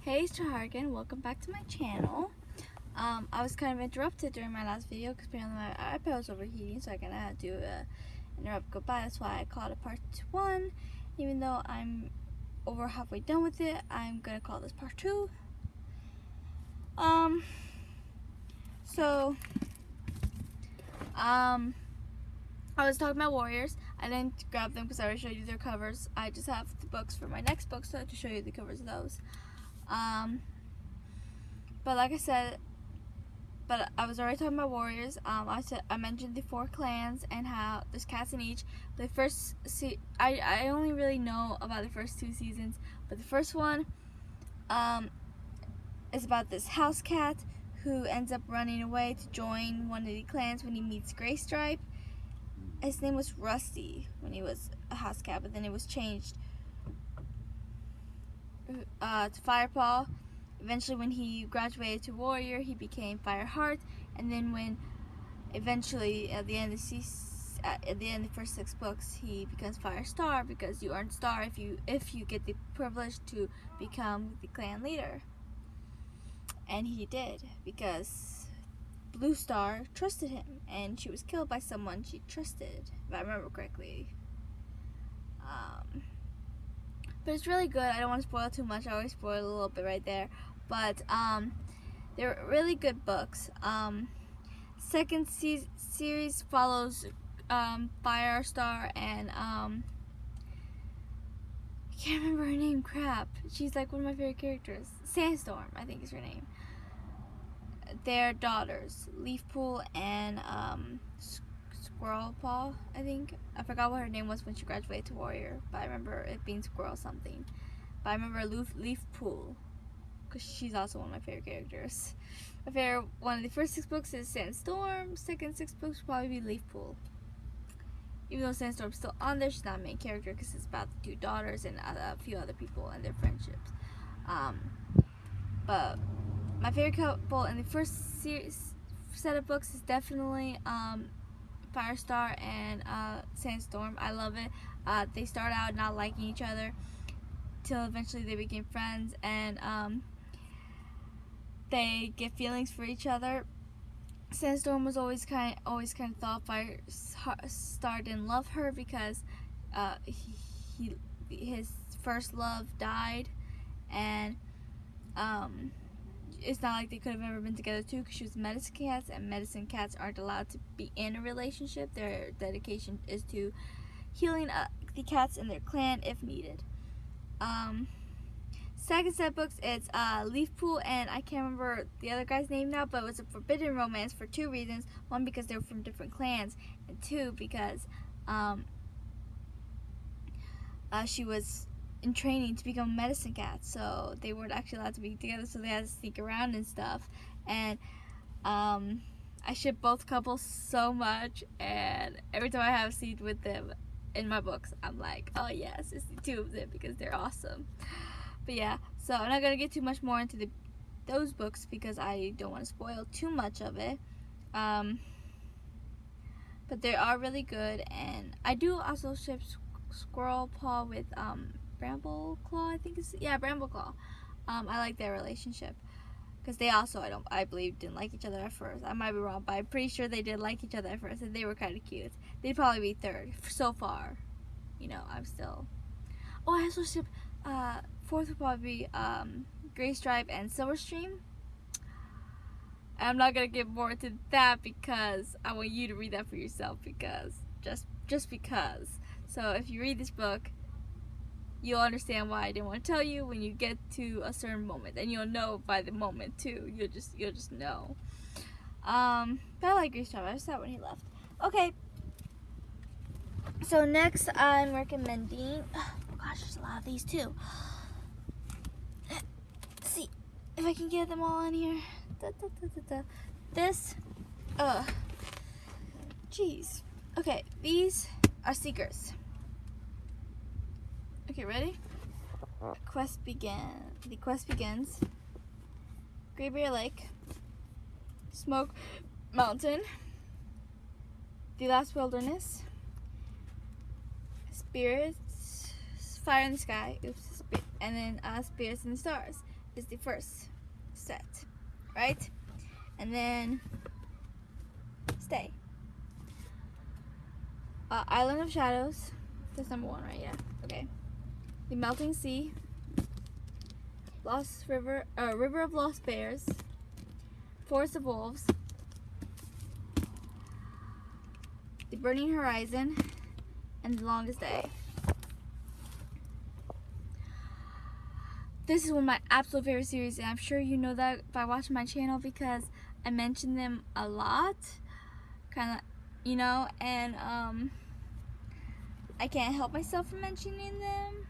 Hey, it's Hargan. Welcome back to my channel. I was kind of interrupted during my last video because apparently my iPad was overheating, so I kind of had to interrupt goodbye. That's why I called it part 1. Even though I'm over halfway done with it, I'm gonna call this part 2. I was talking about Warriors. I didn't grab them because I already showed you their covers. I just have the books for my next book, so I have to show you the covers of those. But like I said, I was already talking about Warriors. I mentioned the 4 clans and how there's cats in each. The first I only really know about the first 2 seasons, but the first one is about this house cat who ends up running away to join one of the clans when he meets Graystripe. His name was Rusty when he was a house cat, but then it was changed to Firepaw. Eventually, when he graduated to Warrior, he became Fireheart, and then when eventually at the end of the first 6 books, he becomes Firestar because you earn star if you get the privilege to become the clan leader. And he did because Blue Star trusted him, and she was killed by someone she trusted, if I remember correctly. But it's really good. I don't want to spoil too much. I always spoil a little bit right there. But they're really good books. Second series follows Firestar and I can't remember her name. Crap. She's like one of my favorite characters. Sandstorm, I think is her name. Their daughters, Leafpool and Squirrelpaw, I think. I forgot what her name was when she graduated to Warrior, but I remember it being Squirrel something. But I remember Leafpool, because she's also one of my favorite characters. My favorite one of the first 6 books is Sandstorm. Second 6 books will probably be Leafpool. Even though Sandstorm's still on there, she's not a main character because it's about the 2 daughters and a few other people and their friendships. But my favorite couple in the first set of books is definitely Firestar and Sandstorm. I love it. They start out not liking each other till eventually they became friends, and they get feelings for each other. Sandstorm was always kind of thought Firestar didn't love her because his first love died, and it's not like they could have ever been together too, because she was medicine cats, and medicine cats aren't allowed to be in a relationship. Their dedication is to healing the cats in their clan if needed. Second set of books, it's Leafpool and I can't remember the other guy's name now, but it was a forbidden romance for 2 reasons. 1, because they were from different clans, and 2, because she was in training to become a medicine cat, so they weren't actually allowed to be together, so they had to sneak around and stuff. And I ship both couples so much, and every time I have a scene with them in my books, I'm like, oh yes, it's the 2 of them because they're awesome. But yeah, so I'm not gonna get too much more into those books because I don't want to spoil too much of it. But they are really good, and I do also ship Squirrelpaw with Brambleclaw, I think it's, yeah, Brambleclaw. I like their relationship because they also, I believe, didn't like each other at first. I might be wrong, but I'm pretty sure they did like each other at first, and they were kind of cute. They'd probably be 3rd so far. You know, I'm still. Oh, I also ship 4th would probably be Graystripe and Silverstream. I'm not gonna get more into that because I want you to read that for yourself, because just because. So if you read this book, you'll understand why I didn't want to tell you when you get to a certain moment, and you'll know by the moment too. You'll just know. But I like Graystripe. I saw when he left. Okay. So next, I'm recommending. Oh gosh, there's a lot of these too. Let's see if I can get them all in here. This. Jeez. Okay, these are Seekers. Okay, ready? The quest begins. Graybeard Lake, Smoke Mountain, The Last Wilderness, Spirits, Fire in the Sky, and then Spirits in the Stars. is the first set, right? And then Stay. Island of Shadows. That's number 1, right? Yeah. Okay. The Melting Sea. River of Lost Bears. Forest of Wolves. The Burning Horizon. And The Longest Day. This is one of my absolute favorite series, and I'm sure you know that by watching my channel because I mention them a lot. Kind of, you know, and I can't help myself from mentioning them.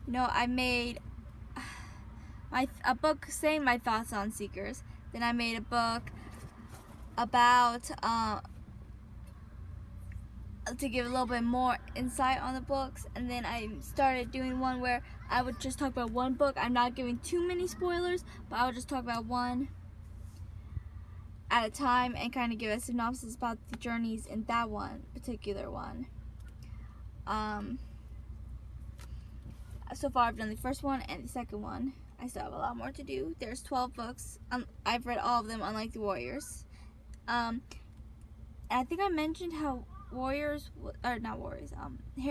You know, I made a book saying my thoughts on Seekers. Then I made a book about to give a little bit more insight on the books, and then I started doing one where I would just talk about one book. I'm not giving too many spoilers, but I would just talk about one at a time and kind of give a synopsis about the journeys in that one particular one. So far I've done the first one and the second one. I still have a lot more to do. There's 12 books. I've read all of them, unlike the Warriors. And I think I mentioned how Harry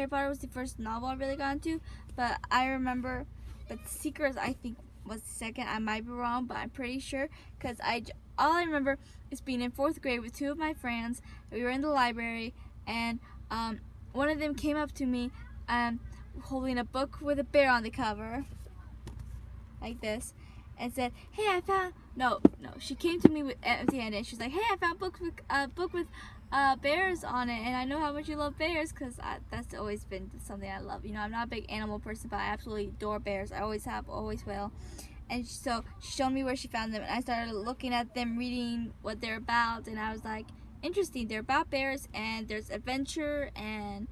Potter was the first novel I really got into, but Seekers I think was the second. I might be wrong, but I'm pretty sure, because all I remember is being in 4th grade with 2 of my friends. We were in the library, and one of them came up to me holding a book with a bear on the cover, like this, and said, "Hey, I found..." No. She came to me with empty-handed, and she's like, "Hey, I found a book with bears on it, and I know how much you love bears," because that's always been something I love. You know, I'm not a big animal person, but I absolutely adore bears. I always have, always will. And so she showed me where she found them, and I started looking at them, reading what they're about, and I was like, interesting. They're about bears, and there's adventure and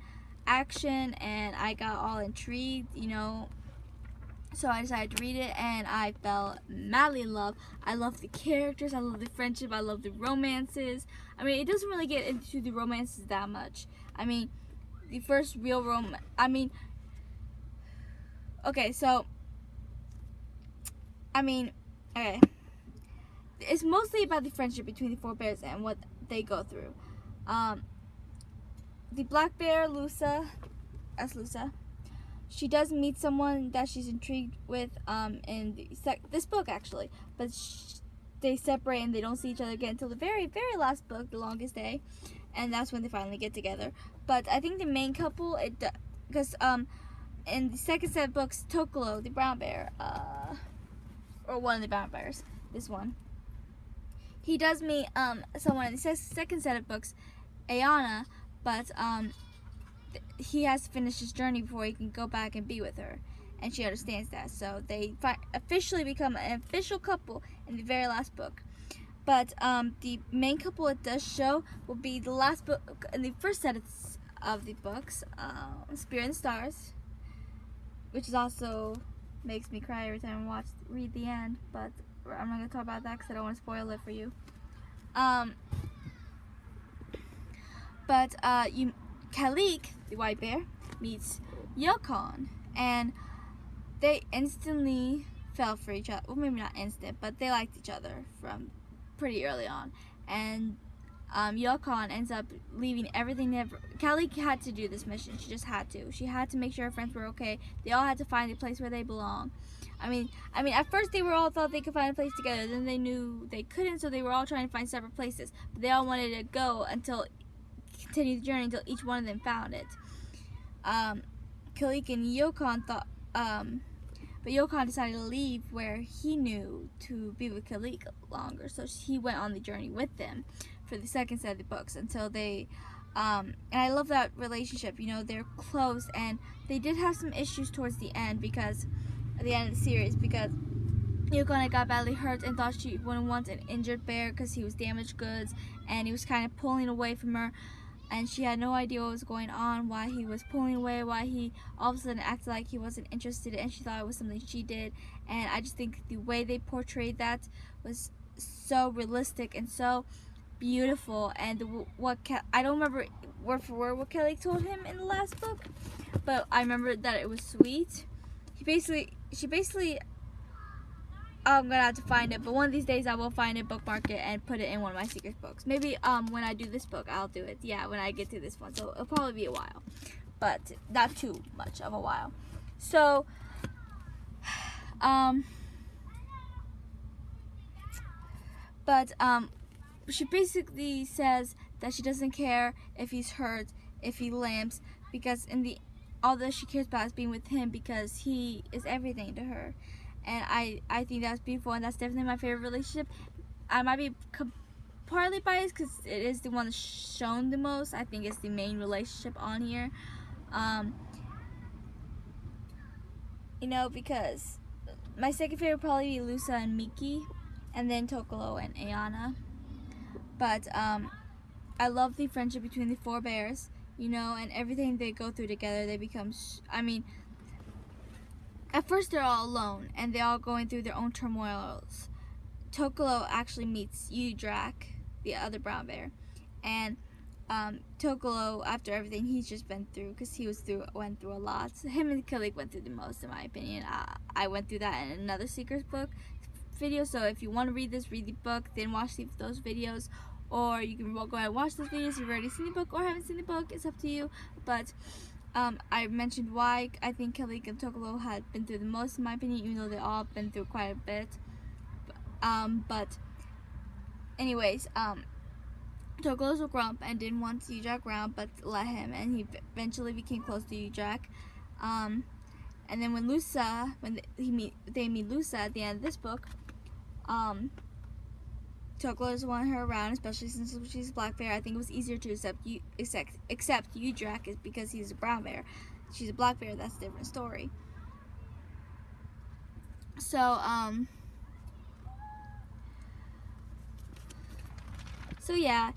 action, and I got all intrigued, you know. So I decided to read it, and I fell madly in love. I love the characters, I love the friendship, I love the romances. I mean, it doesn't really get into the romances that much. I mean, the first real romance, okay, it's mostly about the friendship between the 4 bears and what they go through. The black bear, Lusa, that's Lusa. She does meet someone that she's intrigued with in this book, actually, but they separate and they don't see each other again until the very, very last book, The Longest Day, and that's when they finally get together. But I think the main couple, because in the second set of books, Tokolo, the brown bear, or one of the brown bears, this one, he does meet someone in the second set of books, Ayana, but he has to finish his journey before he can go back and be with her, and she understands that. So they officially become an official couple in the very last book. But the main couple it does show will be the last book in the first set of the books, Spirit and Stars, which is also makes me cry every time I read the end. But I'm not gonna talk about that because I don't want to spoil it for you. Kalik, the white bear, meets Yukon, and they instantly fell for each other. Well, maybe not instant, but they liked each other from pretty early on. And Yukon ends up leaving everything. Kalik had to do this mission. She just had to. She had to make sure her friends were okay. They all had to find a place where they belong. I mean, at first they all thought they could find a place together. Then they knew they couldn't, so they were all trying to find separate places. But they all wanted to go continue the journey until each one of them found it. Kalik and Yukon thought, but Yukon decided to leave where he knew to be with Kalik longer, so he went on the journey with them for the second set of the books until they, and I love that relationship. You know, they're close, and they did have some issues towards the end because at the end of the series, because Yukon got badly hurt and thought she wouldn't want an injured bear because he was damaged goods, and he was kind of pulling away from her. And she had no idea what was going on, why he was pulling away, why he all of a sudden acted like he wasn't interested, and she thought it was something she did. And I just think the way they portrayed that was so realistic and so beautiful. And I don't remember word for word what Kelly told him in the last book, but I remember that it was sweet. She basically I'm gonna have to find it, but one of these days I will find it, bookmark it, and put it in one of my secret books. Maybe when I do this book, I'll do it. Yeah, when I get to this one, so it'll probably be a while, but not too much of a while. So, she basically says that she doesn't care if he's hurt, if he limps, because all that she cares about is being with him, because he is everything to her. And I think that's beautiful, and that's definitely my favorite relationship. I might be partly biased because it is the one that's shown the most. I think it's the main relationship on here. You know, because my second favorite would probably be Lusa and Miki, and then Tokolo and Ayana. But I love the friendship between the four bears, you know, and everything they go through together. They become, at first they're all alone, and they're all going through their own turmoils. Tokolo actually meets Udrak, the other brown bear, and Tokolo, after everything he's just been through, because he went through a lot. Him and Kilik went through the most, in my opinion. I went through that in another Secrets book video, so if you want to read this, read the book, then watch those videos, or you can go ahead and watch those videos if you've already seen the book or haven't seen the book. It's up to you. But I mentioned why I think Kilik and Tokolo had been through the most, in my opinion, even though they all been through quite a bit. But anyways, Tokolo's a grump and didn't want Udrak around, but let him, and he eventually became close to Udrak. And then when they meet Lusa at the end of this book, Tokolo doesn't want her around, especially since she's a black bear. I think it was easier to accept Udrak is because he's a brown bear. She's a black bear, that's a different story. So yeah,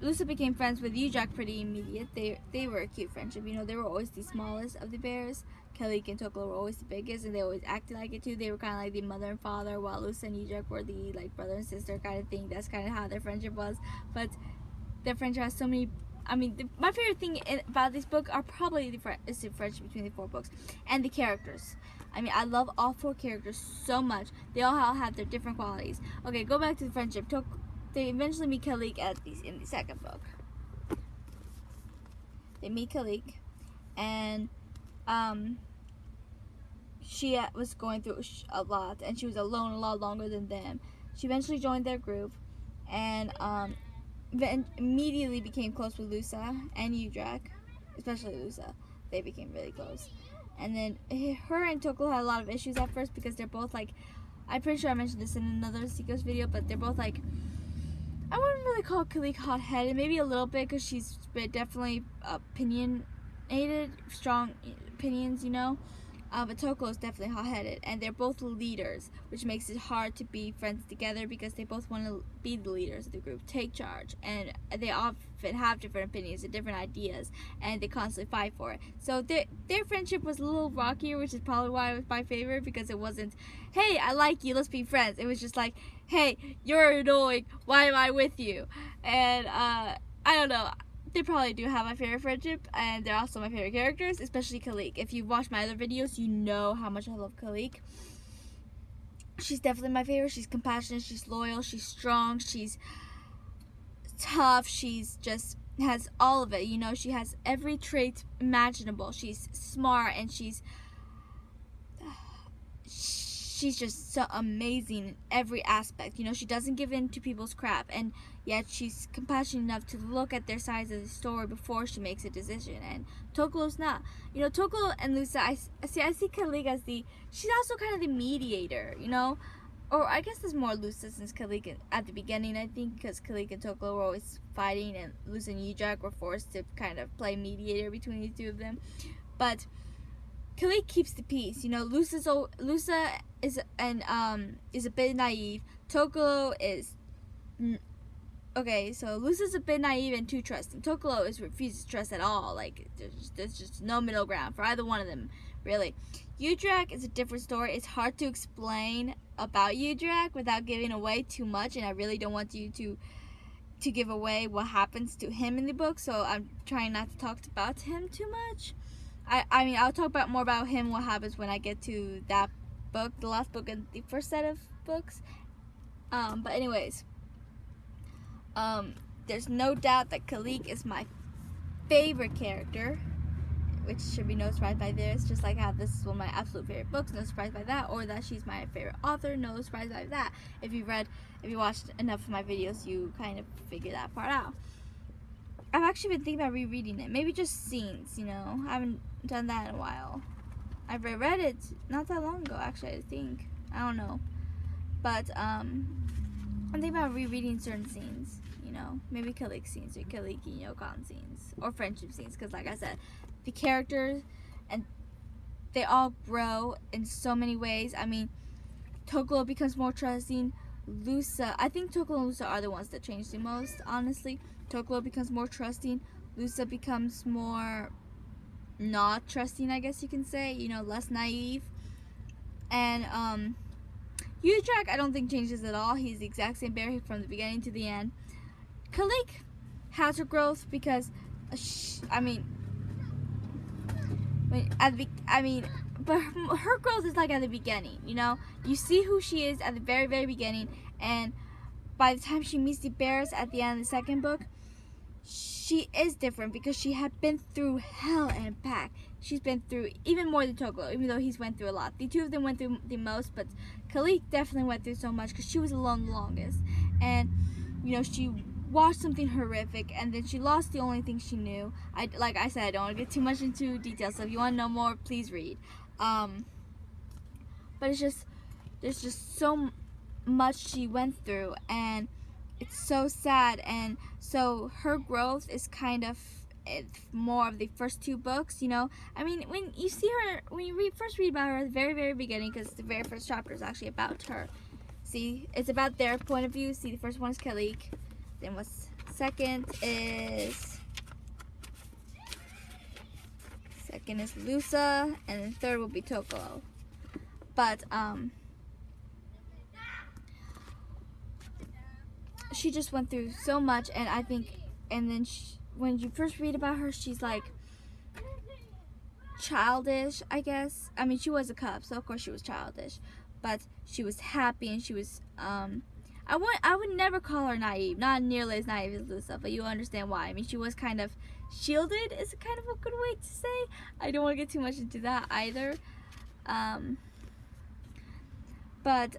Lusa became friends with Udrak pretty immediate. They were a cute friendship. You know, they were always the smallest of the bears. Kilik and Tokolo were always the biggest, and they always acted like it too. They were kind of like the mother and father, while Lusa and Udrak were the like brother and sister kind of thing. That's kind of how their friendship was. But their friendship has so many. My favorite thing about this book are probably the friendship between the four books and the characters. I love all four characters so much. They all have their different qualities. Okay, go back to the friendship. They eventually meet Kilik in the second book. They meet Kilik, and she was going through a lot, and she was alone a lot longer than them. She eventually joined their group, and immediately became close with Lusa and Udrak, especially Lusa. They became really close. And then her and Tokolo had a lot of issues at first, because they're both like, I'm pretty sure I mentioned this in another Secrets video, but they're both like, I wouldn't really call Kilik hot-headed, maybe a little bit, because she's definitely opinionated, strong opinions, you know. But Tokolo's definitely hot-headed, and they're both leaders, which makes it hard to be friends together, because they both want to be the leaders of the group, take charge, and they often have different opinions and different ideas, and they constantly fight for it. So their friendship was a little rockier, which is probably why it was my favorite, because it wasn't, hey, I like you, let's be friends. It was just like, hey, you're annoying, why am I with you? And I don't know. They probably do have my favorite friendship, and they're also my favorite characters, especially Kilik. If you've watched my other videos, you know how much I love Kilik. She's definitely my favorite. She's compassionate, she's loyal, she's strong, she's tough, she's just has all of it, you know. She has every trait imaginable. She's smart, and she's just so amazing in every aspect. You know, she doesn't give in to people's crap, and yet she's compassionate enough to look at their sides of the story before she makes a decision. And Tokolo's not. You know, Tokolo and Lusa, I see Kilik as she's also kind of the mediator, you know? Or I guess there's more Lusa since Kilik at the beginning, I think, because Kilik and Tokolo were always fighting, and Lusa and Udrak were forced to kind of play mediator between the two of them. But Kilik keeps the peace. You know, Lusa is a bit naive. Tokolo is okay. So Lusa's a bit naive and too trusting. Tokolo refuses to trust at all. Like there's just no middle ground for either one of them, really. Udrak is a different story. It's hard to explain about Udrak without giving away too much, and I really don't want you to give away what happens to him in the book. So I'm trying not to talk about him too much. I'll talk more about him, what happens when I get to that book, the last book in the first set of books. But anyways, there's no doubt that Khalik is my favorite character, which should be no surprise by this, just like how this is one of my absolute favorite books, no surprise by that, or that she's my favorite author, no surprise by that. If you watched enough of my videos, you kind of figure that part out. I've actually been thinking about rereading it, maybe just scenes, you know, I haven't done that in a while. I've read it not that long ago, actually, I think, I don't know, but, I'm thinking about rereading certain scenes, you know, maybe Khalik scenes, or Khalik and Yokan scenes, or friendship scenes, because like I said, the characters, and they all grow in so many ways. I mean, Toklo becomes more trusting. Lusa, I think Toklo and Lusa are the ones that change the most, honestly. Toklo becomes more trusting. Lusa becomes more not trusting, I guess you can say, you know, less naive. And Udrak, I don't think changes at all. He's the exact same bear from the beginning to the end. Khalik has her growth because, but her growth is like at the beginning, you know? You see who she is at the very, very beginning, and by the time she meets the bears at the end of the second book, she is different because she had been through hell and back. She's been through even more than Toklo, even though he's went through a lot. The two of them went through the most, but Khalik definitely went through so much because she was alone the longest. And, you know, she watched something horrific, and then she lost the only thing she knew. Like I said, I don't want to get too much into details, so if you want to know more, please read. But there's just so much she went through, and it's so sad. And so her growth is kind of more of the first two books, you know. I mean, when you see her, when you first read about her at the very, very beginning, because the very first chapter is actually about her. See, it's about their point of view. See, the first one is Khalik. Then what's second is Lusa, and then third will be Toklo. But she just went through so much, and I think, and then when you first read about her, she's like childish, I guess. I mean, she was a cub, so of course she was childish, but she was happy, and she was I would never call her naive, not nearly as naive as Lusa, but you understand why. I mean, she was kind of shielded, is kind of a good way to say. I don't want to get too much into that either. But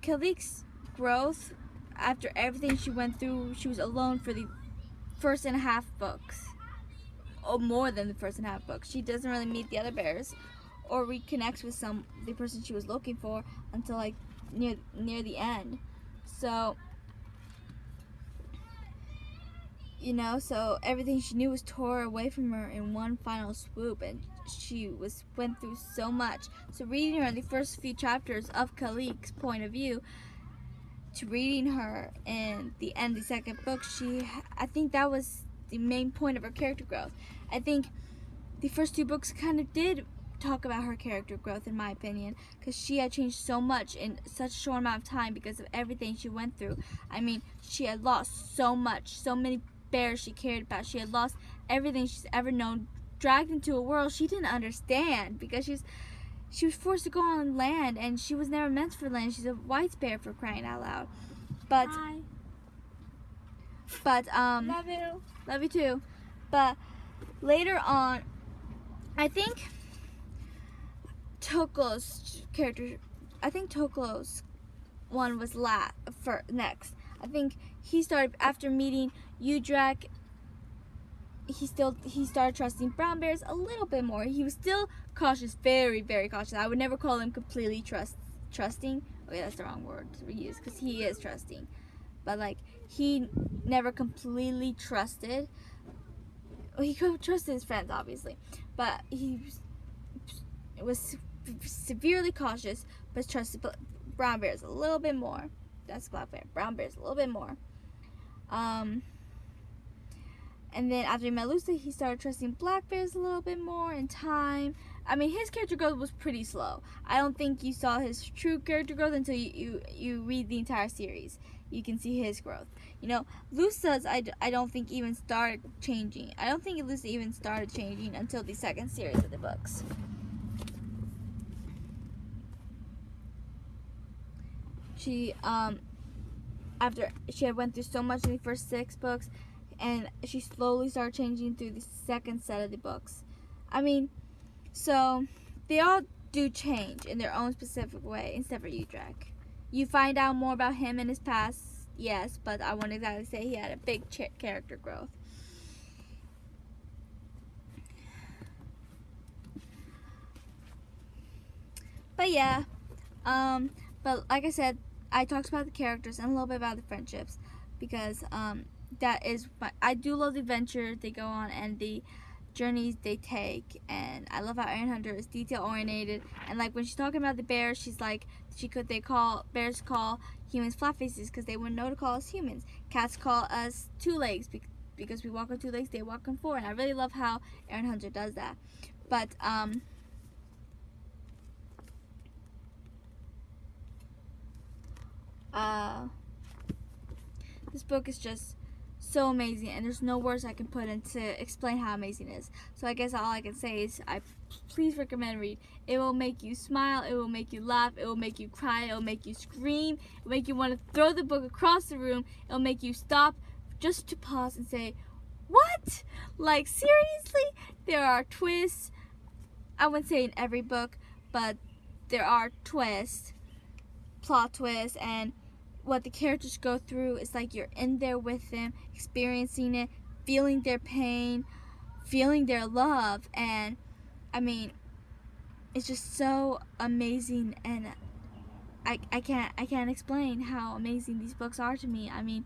Khalik's growth, after everything she went through, she was alone for the first and a half books, or more than the first and a half books. She doesn't really meet the other bears or reconnects with the person she was looking for until like near the end. So, you know, so everything she knew was tore away from her in one final swoop, and she went through so much. So reading her in the first few chapters of Khalik's point of view to reading her in the end of the second book, I think that was the main point of her character growth. I think the first two books kind of did talk about her character growth, in my opinion, because she had changed so much in such a short amount of time because of everything she went through. I mean, she had lost so much, so many bears she cared about. She had lost everything she's ever known, dragged into a world she didn't understand because she was forced to go on land, and she was never meant for land. She's a white bear, for crying out loud. But Hi. Love you. Love you too. But later on, I think Toklo's character, I think Toklo's one was next. I think he started, after meeting Udrak, he started trusting brown bears a little bit more. He was still cautious, very, very cautious. I would never call him completely trusting. Okay, that's the wrong word to use, because he is trusting. But like, he never completely trusted. Well, he could trust his friends, obviously, but he was severely cautious, but trusted brown bears a little bit more. That's black bear. Brown bears a little bit more. And then after he met Lusa, he started trusting black bears a little bit more in time. I mean, his character growth was pretty slow. I don't think you saw his true character growth until you read the entire series. You can see his growth. You know, Lusa's, I don't think even started changing. I don't think Lusa even started changing until the second series of the books. she after she had went through so much in the first 6 books, and she slowly started changing through the second set of the books. I mean, so they all do change in their own specific way, except for Udrak. You find out more about him and his past, yes, but I wouldn't exactly say he had a big character growth. But yeah, but like I said, I talked about the characters and a little bit about the friendships, because that is I do love the adventure they go on and the journeys they take, and I love how Erin Hunter is detail oriented. And like when she's talking about the bears, she's like bears call humans flat faces because they wouldn't know to call us humans. Cats call us 2 legs because we walk on 2 legs, they walk on 4, and I really love how Erin Hunter does that. But this book is just so amazing, and there's no words I can put in to explain how amazing it is. So I guess all I can say is please recommend read. It will make you smile, it will make you laugh, it will make you cry, it will make you scream, it will make you want to throw the book across the room, it will make you stop just to pause and say, what? Like, seriously? There are twists. I wouldn't say in every book, but there are twists, plot twists, and what the characters go through is like you're in there with them, experiencing it, feeling their pain, feeling their love, and I mean, it's just so amazing, and I can't explain how amazing these books are to me. I mean,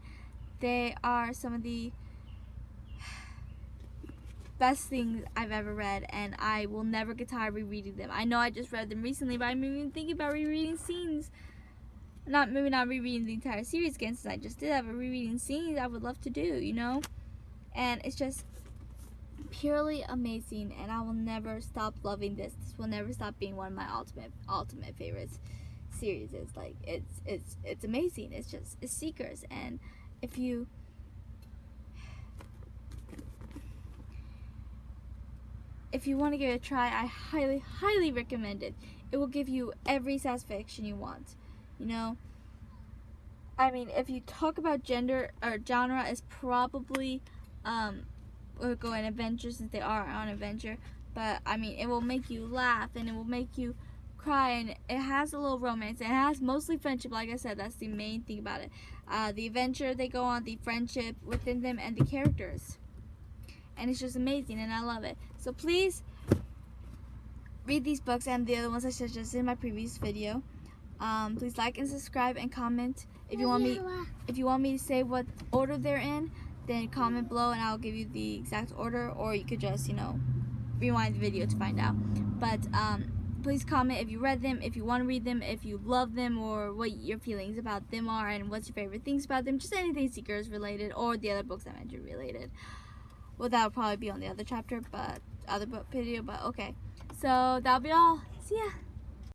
they are some of the best things I've ever read, and I will never get tired of rereading them. I know I just read them recently, but I'm even thinking about rereading scenes. Maybe not rereading the entire series again, since I just did have a rereading scenes I would love to do, you know? And it's just purely amazing, and I will never stop loving this. This will never stop being one of my ultimate favorites series. It's like it's amazing. It's Seekers, and if you want to give it a try, I highly recommend it. It will give you every satisfaction you want. You know, I mean, if you talk about gender or genre, is probably we'll go in adventure since they are on adventure. But I mean, it will make you laugh and it will make you cry, and it has a little romance. It has mostly friendship, like I said. That's the main thing about it. The adventure they go on, the friendship within them, and the characters. And it's just amazing, and I love it. So please read these books and the other ones I suggested in my previous video. Please like and subscribe and comment. If you want me to say what order they're in, then comment below and I'll give you the exact order, or you could just, you know, rewind the video to find out. But please comment if you read them, if you want to read them, if you love them, or what your feelings about them are, and what's your favorite things about them. Just anything Seekers related, or the other books I mentioned related. Well, that'll probably be on the other chapter, but other book video, but okay. So that'll be all. See ya.